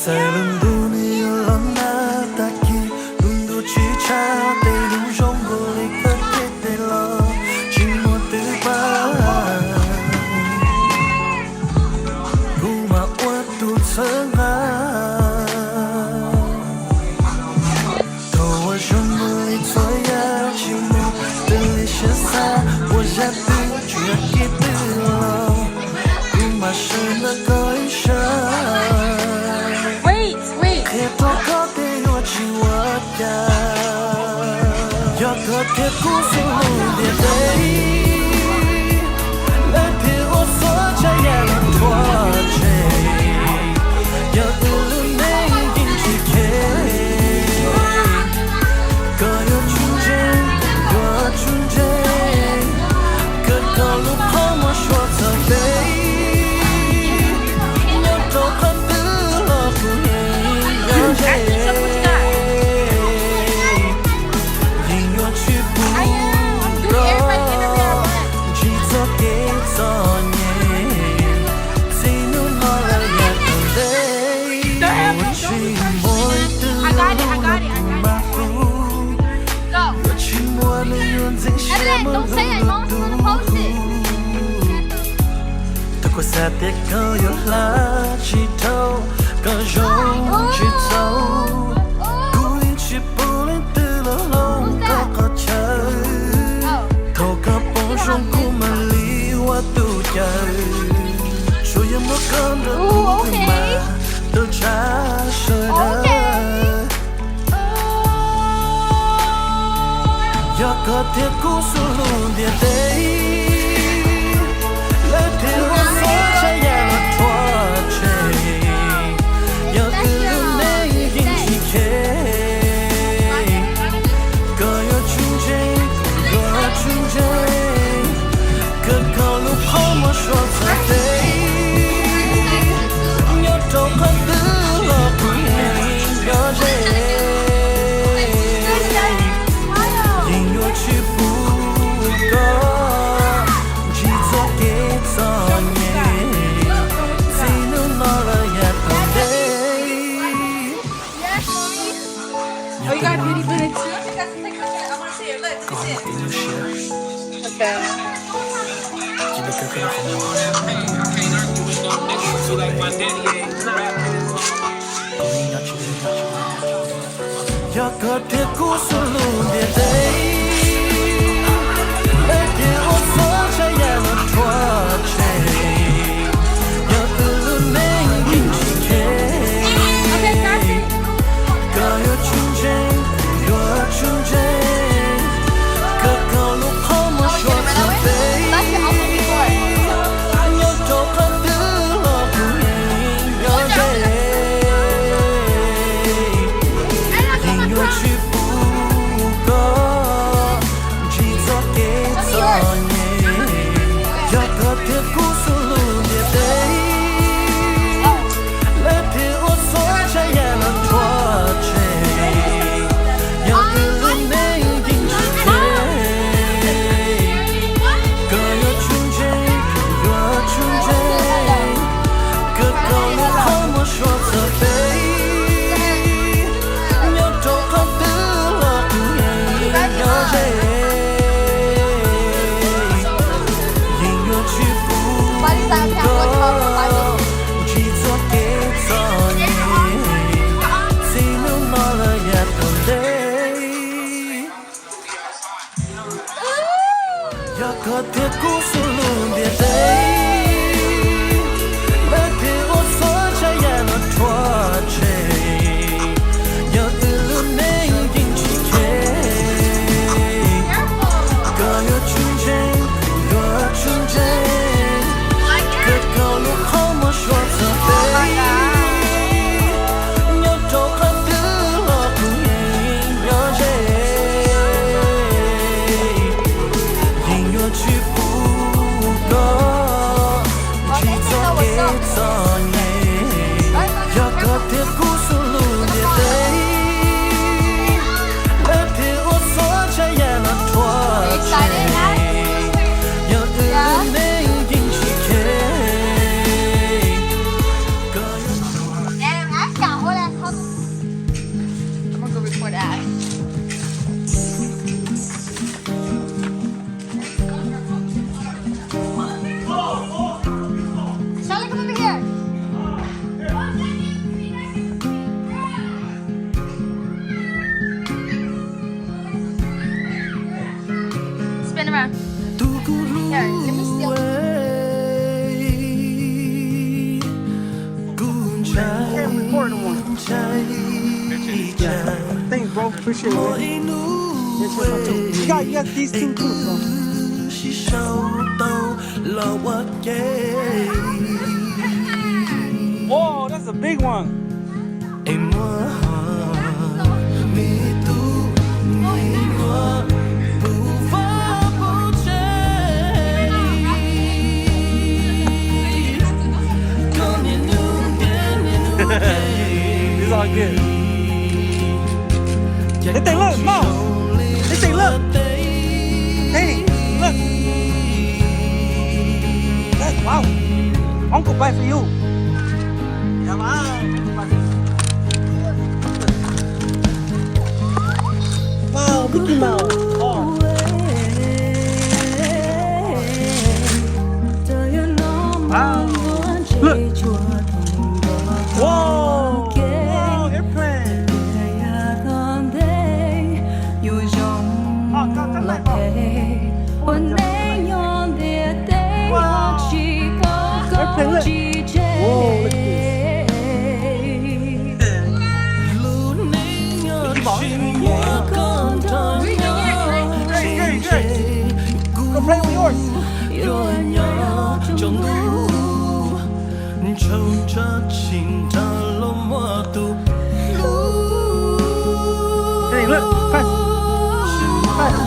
새로운 눈이 흘러나 딱히 눈도 지쳐 때로 정보를 걷게 되러 지못들 봐 고마워 또 전화 도와줘 물이 줘야 지못들 실사 보자 또 주였기 들러 고마워 나 거이셔 곁에 구슬로 내대 내 웃어져야 넌 도와줘 여들은 내 긴지게 거여준쟁 거준쟁 그걸로 퍼머셔서 너도 흔들어 보니 여제 Don't say it, Mom's gonna post it. Tôi sẽ tiếc cơ yêu lá chỉ thâu cơ rong chỉ sâu cúi chỉ bù lên từ lâu lâu có chờ thâu cả bóng rong của mà li hoa tu chờ cho em một con được tu mà tôi trả sợi 곁에 구슬로 내대 내 웃어져야 넌 도와줘 여들은 내 긴지게 거여준쟁 거여준쟁 그걸로 퍼머셔서 여도 흔들어 보인 여제 Oh, you got a beauty blender too? I want to see it. Look, Go home with you, share. okay. 여 곁에 구슬로 내대 내게 웃어줘야 넌 도와줘 여들은 내 긴지게 거여준쟁 거여준쟁 그걸로 퍼머셔서 여도 흔들어 보인 여제 곁에 구슬로 내대 내게 웃어줘야 넌 도와줘 여들은 내 긴지게 거여준쟁 거여준쟁 그걸로 퍼머셔서 여도 흔들어 보인 여제去不 Appreciate it. mỗi Man. nụ Yes, sir, my too. You got these two too. So. chỉ sâu tàu là what yeah Whoa, that's a big one. em hoa mi tu mi hoa bu fa bu che con in nu It's all good. They think, look, no. They think, look. Hey, look. That's wow. Uncle buy for you. Yeah, wow. Wow, Mickey Mouse. Oh. Wow. Look. Whoa. Whoa, airplane. Go play with yours. Hey, look, fast. Fast.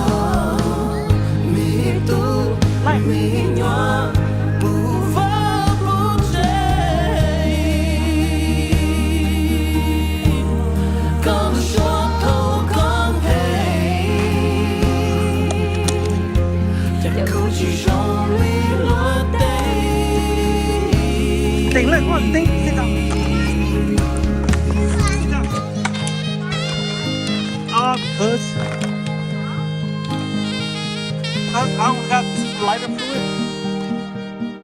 Light. Tỉnh lại con, tỉnh, sit down. Sit down. Octopus. I don't got lighter fluid.